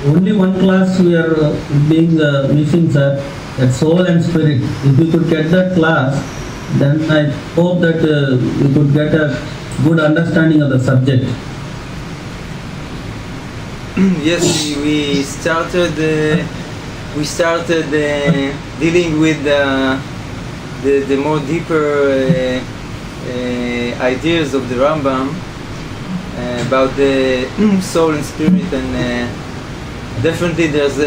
only one class we are being missing, sir. That soul and spirit. If we could get that class, then I hope that we could get a good understanding of the subject. Yes, we started dealing with the more deeper ideas of the Rambam about the soul and spirit, and definitely there's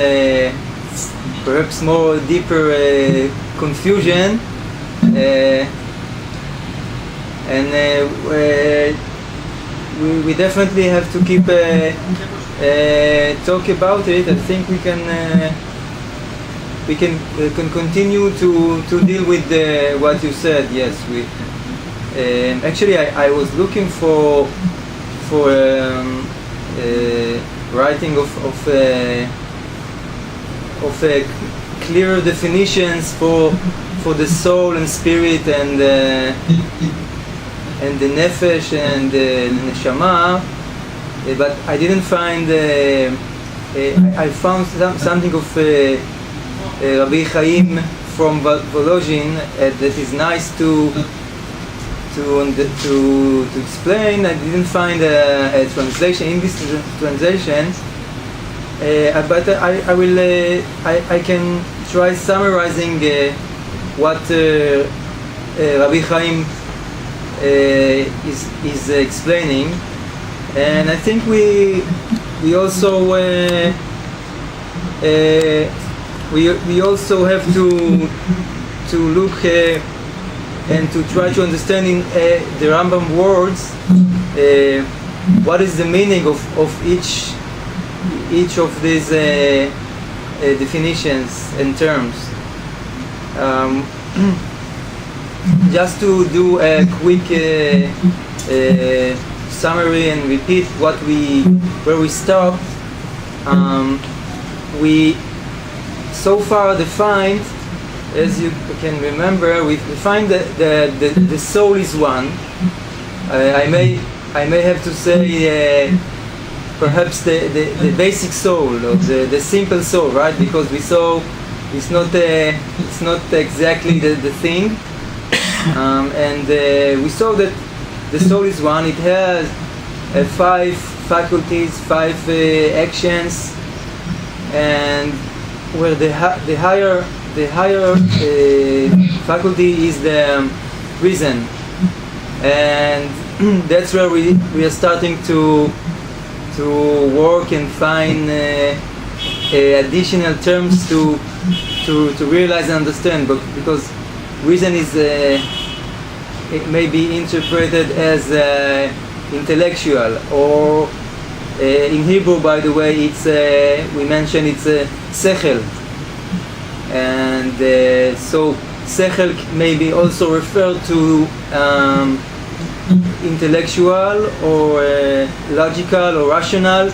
perhaps more deeper confusion, and we definitely have to keep talk about it. I think we can continue to deal with what you said. Yes, we actually I was looking for writing of clearer definitions for the soul and spirit and the nefesh and the neshama, but I didn't find. I found something of Rabbi Chaim from Volozhin that is nice to explain. I didn't find a translation, English translation, but I can try summarizing what Rabbi Chaim is explaining, and I think we also have to look and to try to understand in the Rambam words what is the meaning of each of these definitions and terms. Just to do a quick summary and repeat where we stopped. We so far defined, as you can remember, we find that the soul is one. I may have to say perhaps the basic soul, or the simple soul, right? Because we saw it's not exactly the thing, and we saw that the soul is one. It has 5 faculties, 5 actions, and where the higher faculty is the reason, and that's where we are starting to work and find additional terms to realize and understand. But because reason is it may be interpreted as intellectual, or in Hebrew, by the way, it's we mentioned it's sechel. And so sechel may be also referred to intellectual or logical or rational.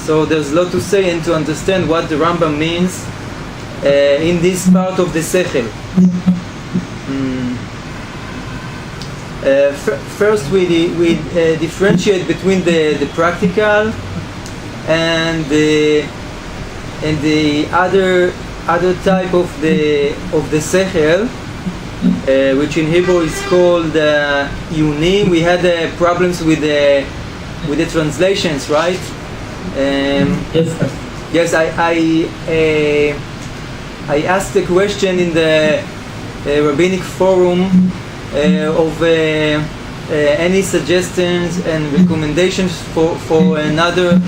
So there's a lot to say and to understand what the Rambam means in this part of the sechel. First we differentiate between the practical and the other type of the sechel, which in Hebrew is called yunim. We had problems with the translations, right? Yes, I asked a question in the rabbinic forum of any suggestions and recommendations for another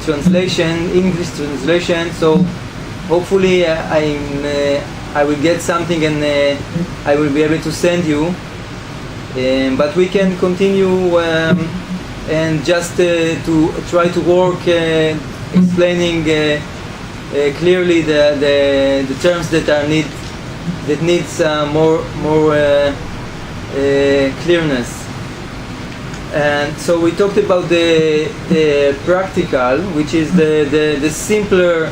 translation, English translation. So hopefully I will get something and I will be able to send you. But we can continue and just to try to work explaining clearly the terms that needs more clearness. And so we talked about the practical, which is the simpler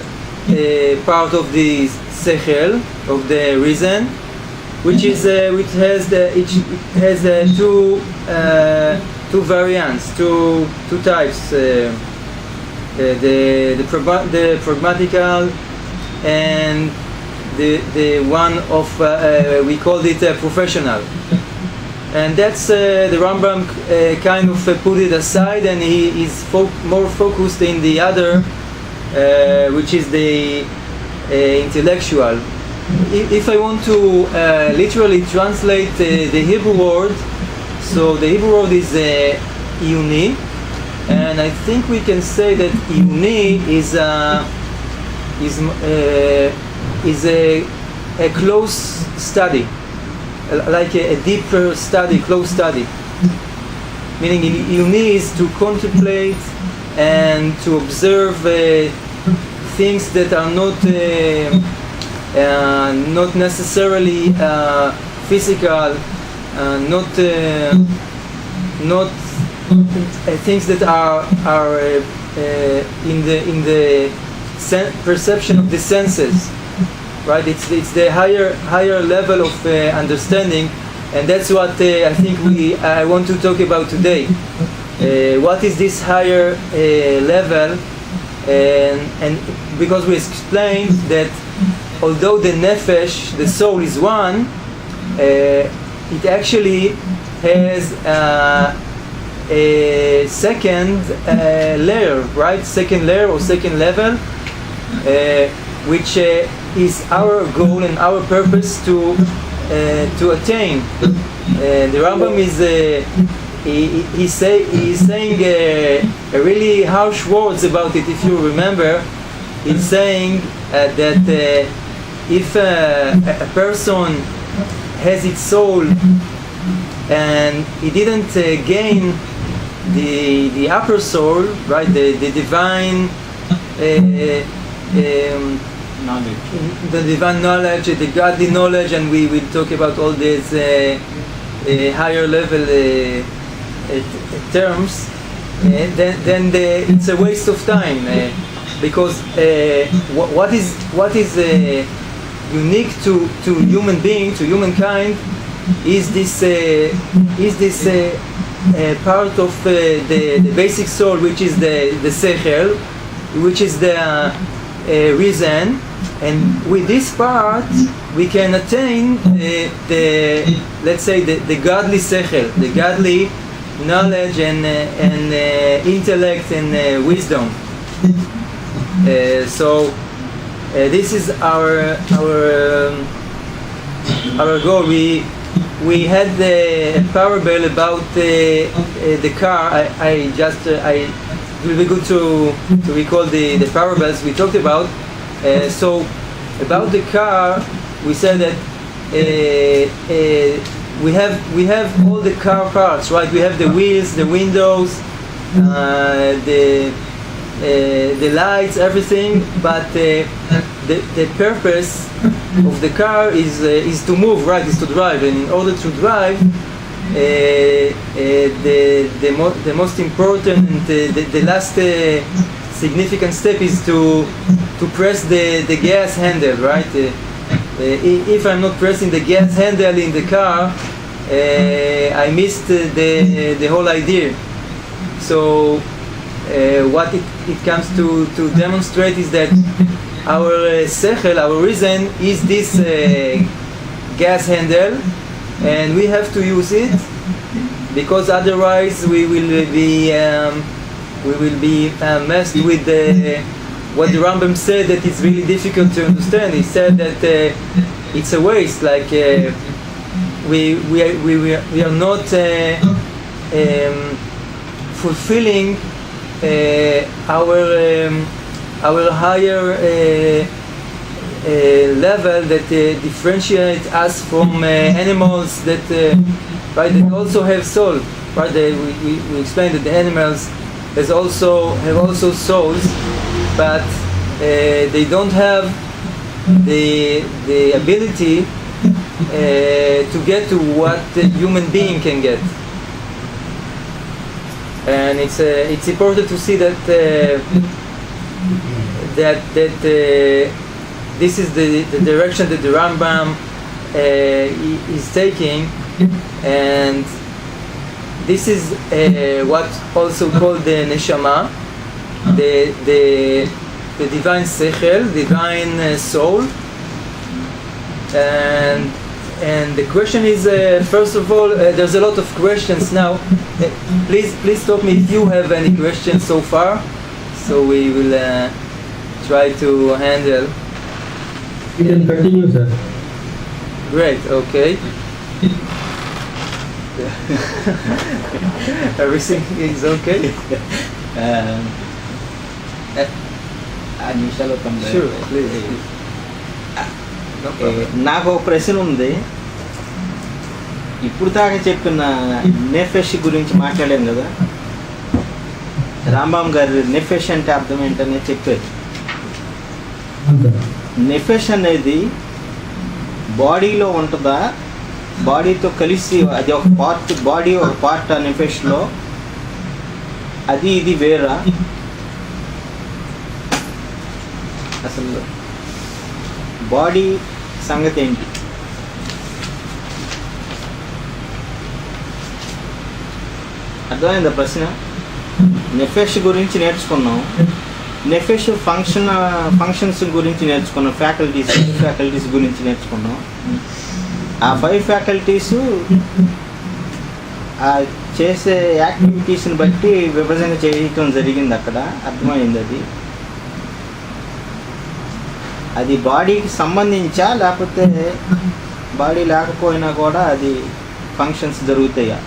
part of the sechel, of the reason, which has two variants, two types. the pragmatical, and the one of we called it professional. And that's the Rambam kind of put it aside, and he is more focused in the other, which is the intellectual. If I want to literally translate the Hebrew word, so the Hebrew word is Iyuni, and I think we can say that Iyuni is a close study, like a deeper study, close study. Meaning Iyuni is to contemplate and to observe things that are not necessarily physical, not things that are in the perception of the senses, right? It's the higher level of understanding, and that's what I think I want to talk about today. What is this higher level? And because we explained that although the nefesh, the soul, is one, it actually has a second layer, right? Second layer or second level, which is our goal and our purpose to attain. The Rambam is he's saying a really harsh words about it. If you remember, he's saying that if a person has its soul and he didn't gain the upper soul, right, the divine knowledge, the divine knowledge, the godly knowledge, and we will talk about all these higher level terms, then it's a waste of time, because what is unique to human being, to humankind, is this part of the basic soul, which is the sechel, which is the reason, and with this part we can attain let's say the godly sechel, the godly knowledge and intellect and wisdom. So this is our goal. We had a parable about the car. It will be good to recall the parables we talked about. So about the car, we said that we have all the car parts, right? We have the wheels, the windows, the lights, everything. But the purpose of the car is to move, right? Is to drive, and in order to drive, the most important and the last significant step is to press the gas handle, right? If I'm not pressing the gas handle in the car, I missed the whole idea. So what it comes to demonstrate is that our sechel, our reason, is this gas handle, and we have to use it, because otherwise we will be messed with what the Rambam said, that it's really difficult to understand. He said that it's a waste, like we are not fulfilling our higher level that differentiates us from animals that right, that also have soul. Right, we explained that the animals have also souls, but they don't have the ability to get to what the human being can get. And it's important to see that this is the direction that the Rambam is taking, and this is what's also called the neshama. the divine sechel, divine soul, and the question is, first of all, there's a lot of questions now. Please stop me if you have any questions so far, so we will try to handle. You can continue, sir. Great, okay. Everything is okay? ఆ నిమిషాలు Sure, please. No problem. నాకు ఒక ప్రశ్న ఉంది. ఇప్పుడు దాకా చెప్పిన నెఫెష్ గురించి మాట్లాడాం కదా, రాంబామ్ గారు నెఫెష్ అంటే అర్థం ఏంటనే చెప్పారు. నెఫెష్ అనేది బాడీలో ఉంటుందా, బాడీతో కలిసి అది ఒక పార్ట్, బాడీ ఒక పార్ట్ ఆ నెఫెష్లో, అది ఇది వేరా? అసలు బాడీ సంగతి ఏంటి? అర్థమైందా ప్రశ్న? నెఫెష్ గురించి నేర్చుకున్నాం, నెఫెష్ ఫంక్షన్స్ గురించి నేర్చుకున్నాం, ఫ్యాకల్టీస్ గురించి నేర్చుకున్నాం. ఆ 5 ఫ్యాకల్టీస్ చేసే యాక్టివిటీస్ని బట్టి విభజన చేయటం జరిగింది. అక్కడ అర్థమైంది. అది బాడీకి సంబంధించా, లేకపోతే బాడీ లేకపోయినా కూడా అది ఫంక్షన్స్ జరుగుతాయా?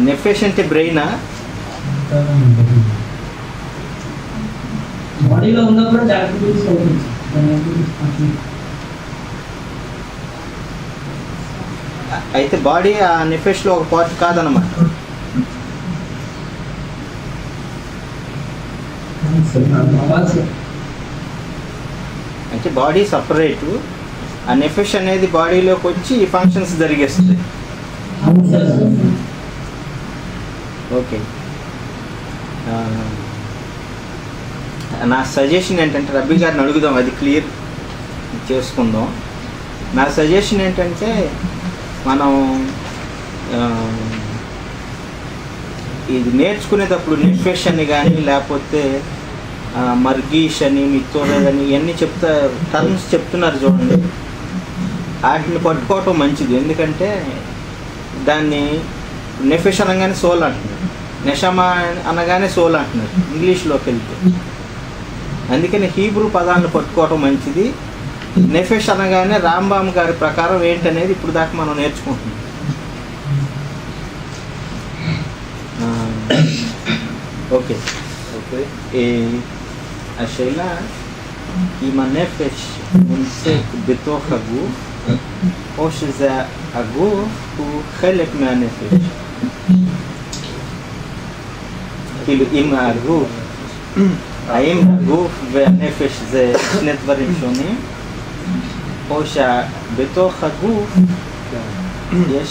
నెఫెష్ అంటే బ్రెయినా? బాడీలో ఉన్నప్పుడు అయితే బాడీ ఆ నెఫెష్లో ఒక పార్ట్ కాదనమాట. అంటే బాడీ సపరేటు, ఆ నెఫెష్ అనేది బాడీలోకి వచ్చి ఈ ఫంక్షన్స్ జరిగేస్తుంది. ఓకే, నా సజెషన్ ఏంటంటే, రబ్బీ గారిని అడుగుదాం, అది క్లియర్ చేసుకుందాం. నా సజెషన్ ఏంటంటే, మనం ఇది నేర్చుకునేటప్పుడు నెఫెష్ అని కానీ, లేకపోతే మర్గీష్ అని, మిత్తోరే అని ఇవన్నీ టర్మ్స్ చెప్తున్నారు చూడండి, వాటిని పట్టుకోవటం మంచిది. ఎందుకంటే దాన్ని నెఫెష్ అనగానే సోల్ అంటున్నారు, నెషమా అనగానే సోల్ అంటున్నారు ఇంగ్లీష్లోకి వెళ్తే. అందుకని హీబ్రూ పదాలను పట్టుకోవటం మంచిది. నెఫెష్ అనగానే రాంబామ్ గారి ప్రకారం ఏంటనేది ఇప్పుడు దాకా మనం నేర్చుకుంటున్నాం. Okay, השאלה אם הנפש נמצאת בתוך הגוף או שזה הגוף הוא חלק מהנפש. כאילו אם הגוף, האם הגוף והנפש זה שני דברים שונים, או שבתוך הגוף יש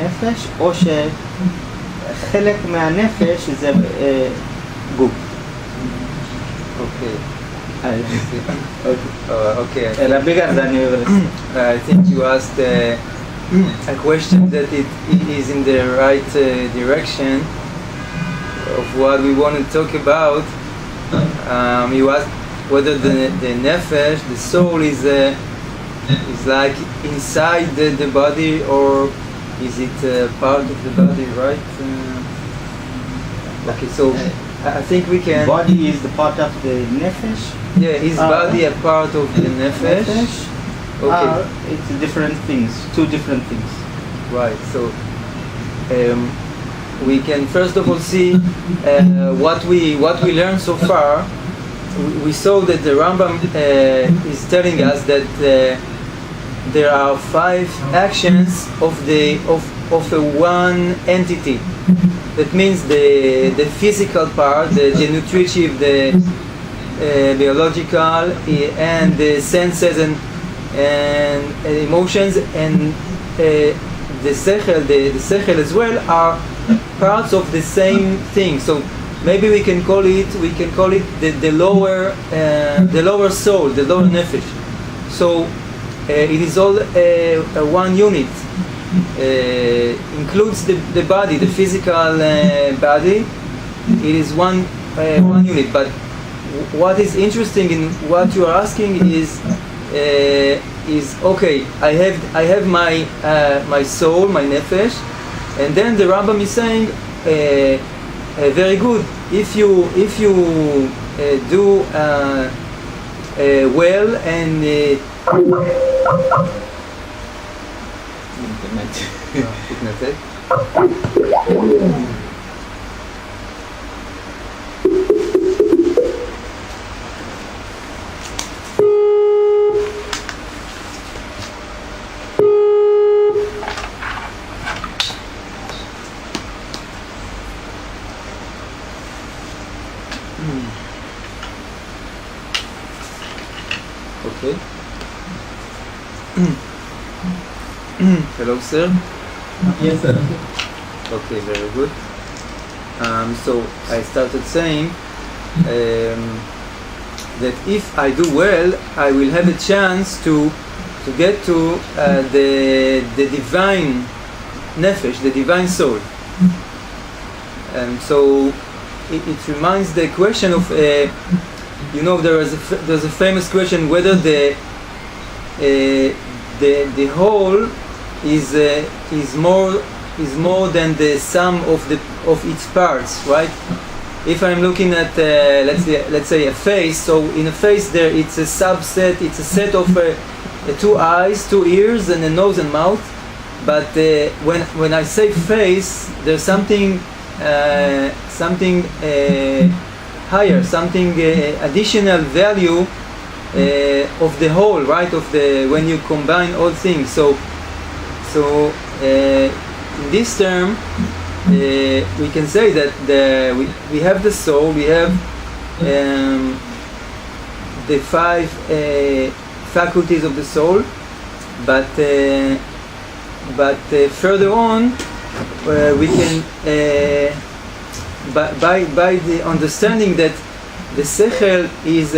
נפש, או שחלק מהנפש זה גוף. Okay. Okay. I I think you asked a question that it is in the right direction of what we want to talk about. You asked whether the nefesh, the soul, is like inside the body, or is it part of the body, right? Okay, so I think we can. Body is the part of the nefesh. Yeah, is body a part of the nefesh? Okay. It's different things, two different things. Right. So we can first of all see what we learned so far. We saw that the Rambam is telling us that there are 5 actions of a one entity. That means the physical part, the nutritive, the biological, and the senses and emotions, and the sechel as well are parts of the same thing. So maybe we can call it the lower soul, the lower nefesh. So it is all one unit. Includes the body, the physical body. It is one unit. But what is interesting in what you are asking is okay. I have my soul, my nefesh, and then the Rambam is saying, very good. If you do well and okay. Hello, sir. Yes, sir. Okay, very good. So I started saying that if I do well, I will have a chance to get to the divine nefesh, the divine soul. And so it reminds the question of there's a famous question whether the whole is more than the sum of its parts, right? If I'm looking at let's say a face, so in a face there it's a subset, it's a set of two eyes, two ears, and a nose and mouth. But when I say face, there's something higher, something additional value of the whole, right? Of the when you combine all things. So in this term, we can say that we have the soul, we have the five faculties of the soul, but further on we can by the understanding that the sechel is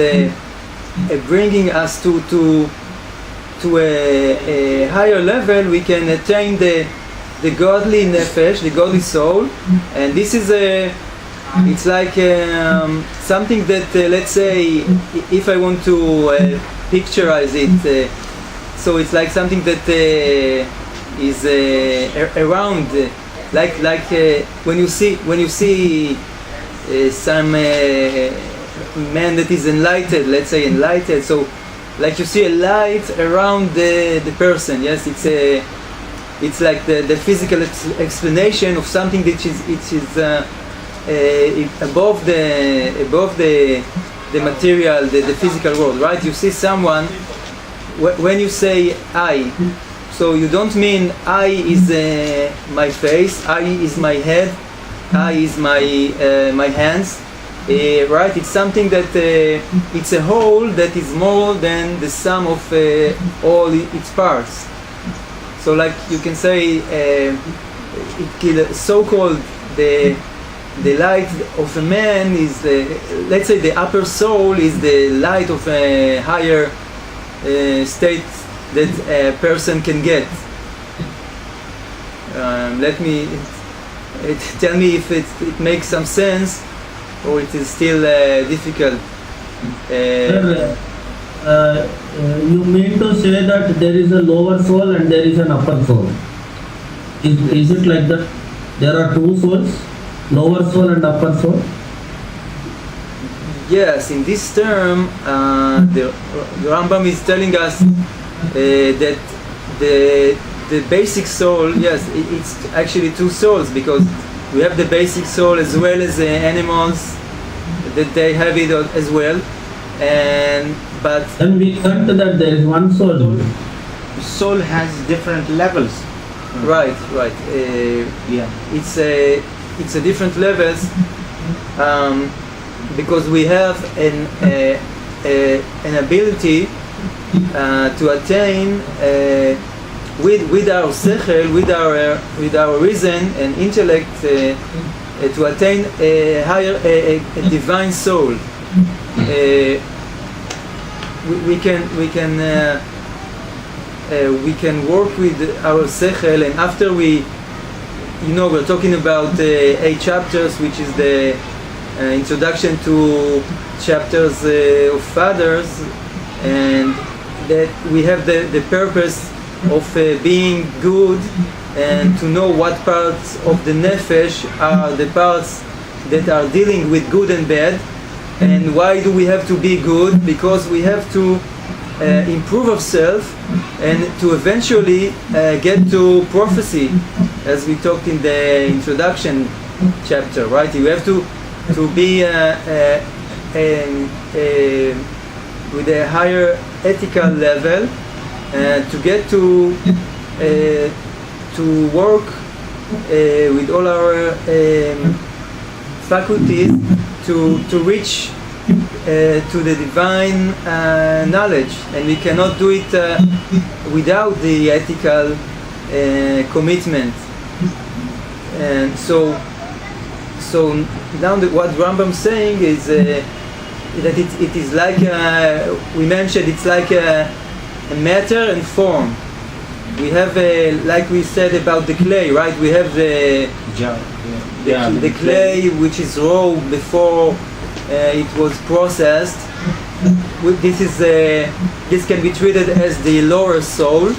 bringing us to a higher level, we can attain the godly nefesh, the godly soul, and this is it's like something that let's say if I want to picturize it, so it's like something that is around, like when you see some man that is enlightened, let's say enlightened, so like you see a light around the person. Yes, it's like the physical explanation of something that is above the material, the physical world, right? You see someone, when you say I, so you don't mean I is my face, I is my head, I is my hands, right? It's something that it's a whole that is more than the sum of all its parts. So like you can say so-called the light of a man is let's say the upper soul is the light of a higher state that a person can get. Let me tell me if it makes some sense or it is still difficult. You mean to say that there is a lower soul and there is an upper soul? Is it like that? There are two souls, lower soul and upper soul? Yes, in this term, the Rambam is telling us that the basic soul, yes, it's actually two souls, because we have the basic soul as well as the animals, that they have it as well, but we learned that there is one soul. Soul has different levels. Right. Yeah. It's a different levels, because we have an ability to attain with our sechel, with our reason and intellect, to attain a higher, a divine soul. We can work with our sechel, and after we're talking about 8 chapters, which is the introduction to chapters of fathers, and that we have the purpose of being good and to know what parts of the nefesh are the parts that are dealing with good and bad. And why do we have to be good? Because we have to improve ourselves and to eventually get to prophecy, as we talked in the introduction chapter, right? You have to be with a higher ethical level to get to work with all our faculties to reach to the divine knowledge, and we cannot do it without the ethical commitment. And so now what Rambam is saying is that it is like we mentioned, it's like a matter and form. We have like we said about the clay, right? We have the clay which is raw before it was processed. This can be treated as the lower soul,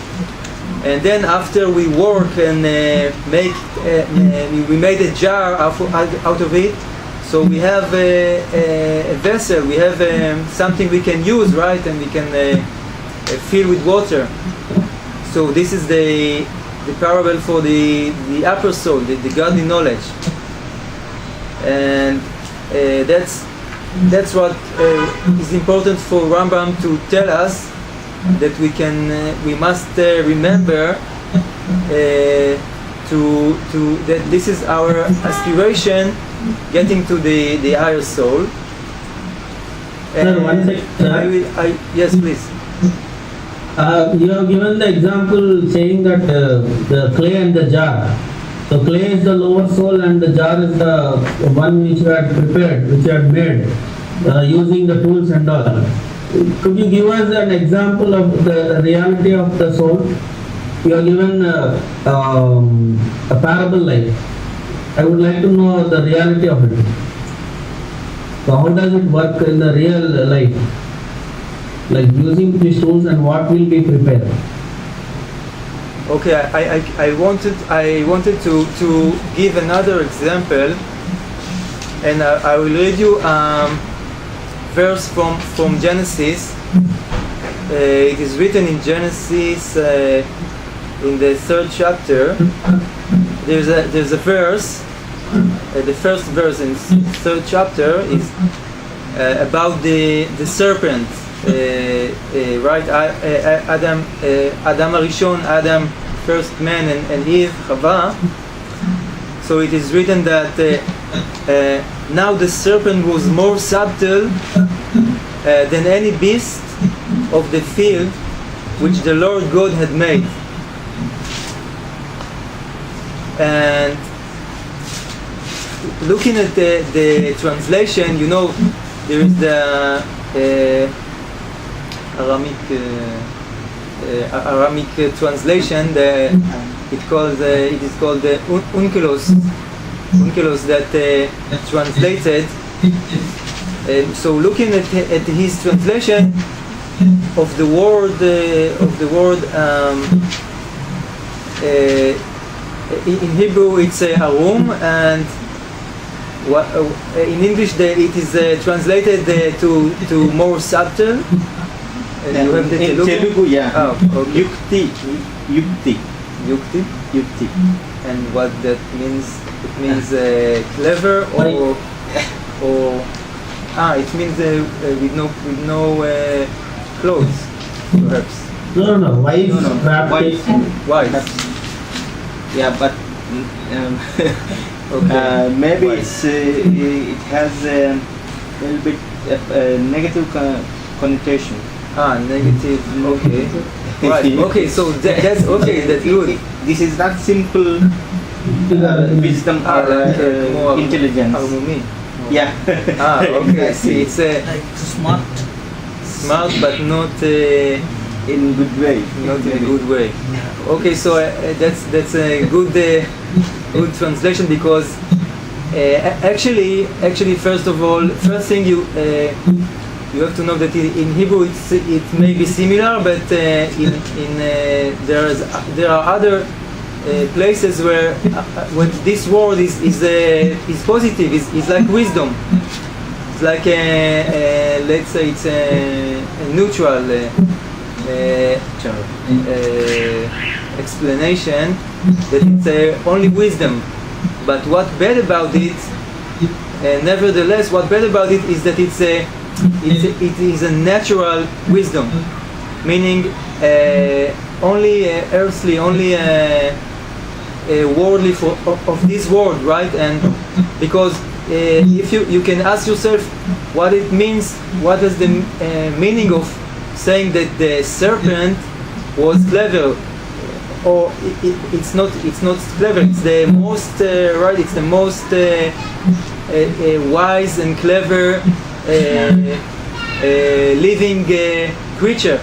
and then after we work and we made a jar out of it, so we have a vessel, we have something we can use, right? And we can fill with water. So this is the parable for the upper soul, the godly knowledge, and that's what is important for Rambam to tell us, that we must remember that this is our aspiration, getting to the higher soul. Sir, one second. Yes, please. You have given the example saying that the clay and the jar. So clay is the lower soul and the jar is the one which you had prepared, which you had made using the tools and all. Could you give us an example of the reality of the soul? You have given a parable like. I would like to know the reality of it. So how does it work in the real life? Like using these tools, and what will be prepared? Okay, I wanted to give another example, and I will read you verse from Genesis. It is written in Genesis in the 3rd chapter. There's a verse. The first verse in 3rd chapter is about the serpent. Right? Adam Arishon, Adam, first man, and Eve, Chava. So it is written that now the serpent was more subtle than any beast of the field which the Lord God had made. And looking at the translation, there is the Aramic translation. It is called the unkelos that translated. So looking at his translation of the word in Hebrew it's arum, and in English it is translated to more subtle. In Telugu, yeah. Oh, okay. Yukti. And what that means? It means clever, or it means with no clothes, perhaps. No. Wise. Wise. Yeah, but Okay. maybe Wise. it has a little bit negative connotation. Negative. Okay. Right. Okay. So that's okay. That's good. This is not simple wisdom or intelligence. ערמומי. Yeah. Okay, I see. It's Like smart. smart but not In good way. not in a good way. Okay, so that's a good good translation because actually first of all, first thing you have to know that in Hebrew it may be similar, but there are other places where when this word is positive, is like wisdom. It's like let's say it's a neutral explanation that it's only wisdom. But what bad about it, nevertheless, what bad about it is that it is a natural wisdom, meaning only earthly, only worldly of this world, right? And because if you can ask yourself what it means, what is the meaning of saying that the serpent was clever, or it's not clever. It's the most right. It's the most wise and clever living creature.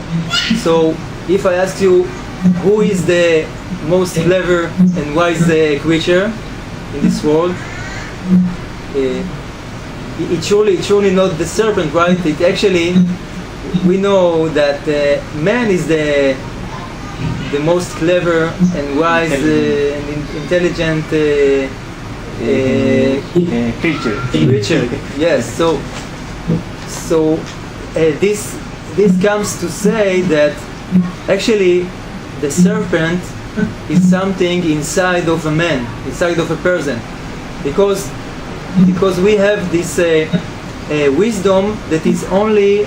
So if I ask you who is the most clever and wise creature in this world, it's surely not the serpent, right? It actually, we know that man is the most clever and wise and intelligent creature. Yes. So this comes to say that actually the serpent is something inside of a man, inside of a person, because we have this wisdom that is only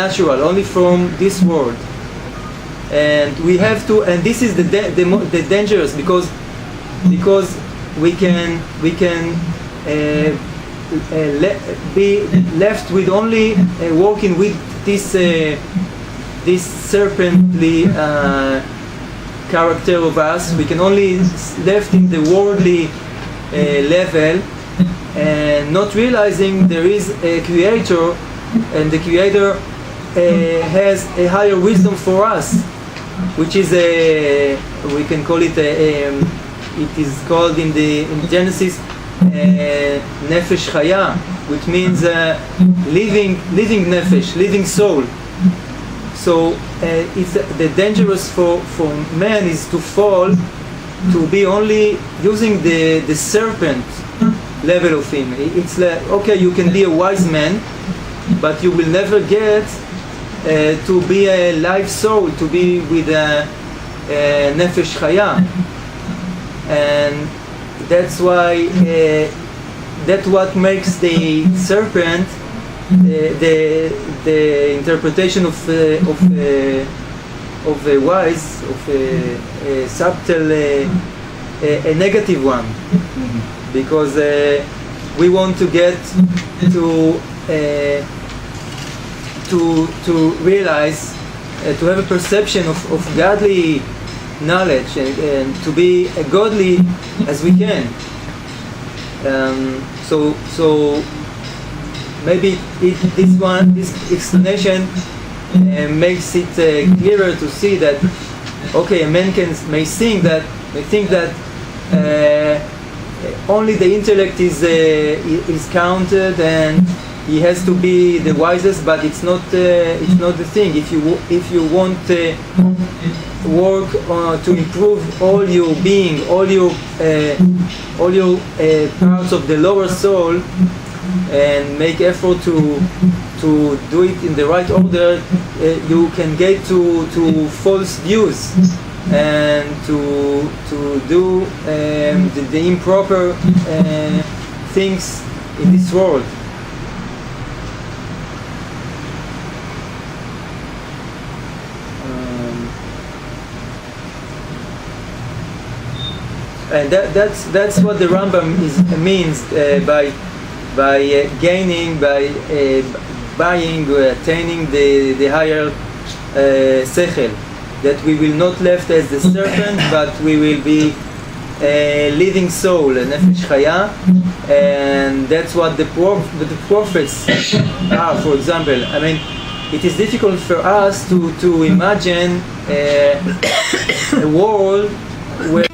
natural, only from this world, and we have to. And this is the dangerous because we can be left with only working with this serpently character of us. We can only left in the worldly level and not realizing there is a creator, and the creator has a higher wisdom for us, which is we can call it it is called in Genesis nefesh chaya, which means living nefesh, living soul. So it's the dangerous for man is to fall, to be only using the serpent level of him. It's like, okay, you can be a wise man, but you will never get to be a live soul, to be with a nefesh chaya. And that's why that's what makes the serpent the interpretation of a wise, of a subtle a negative one, because we want to get to realize, to have a perception of godly knowledge and to be godly as we can. So maybe this explanation makes it clearer to see that okay, a man may think that only the intellect is counted and he has to be the wisest, but it's not the thing. If you want work to improve all your being, all your parts of the lower soul, and make effort to do it in the right order, you can get to false views and to do the improper things in this world. And that's what the Rambam means by gaining, by buying, attaining the higher sechel, that we will not left as the serpent, but we will be living soul, a nefesh chaya, and that's what the prophets are. For example, I mean, it is difficult for us to imagine a world where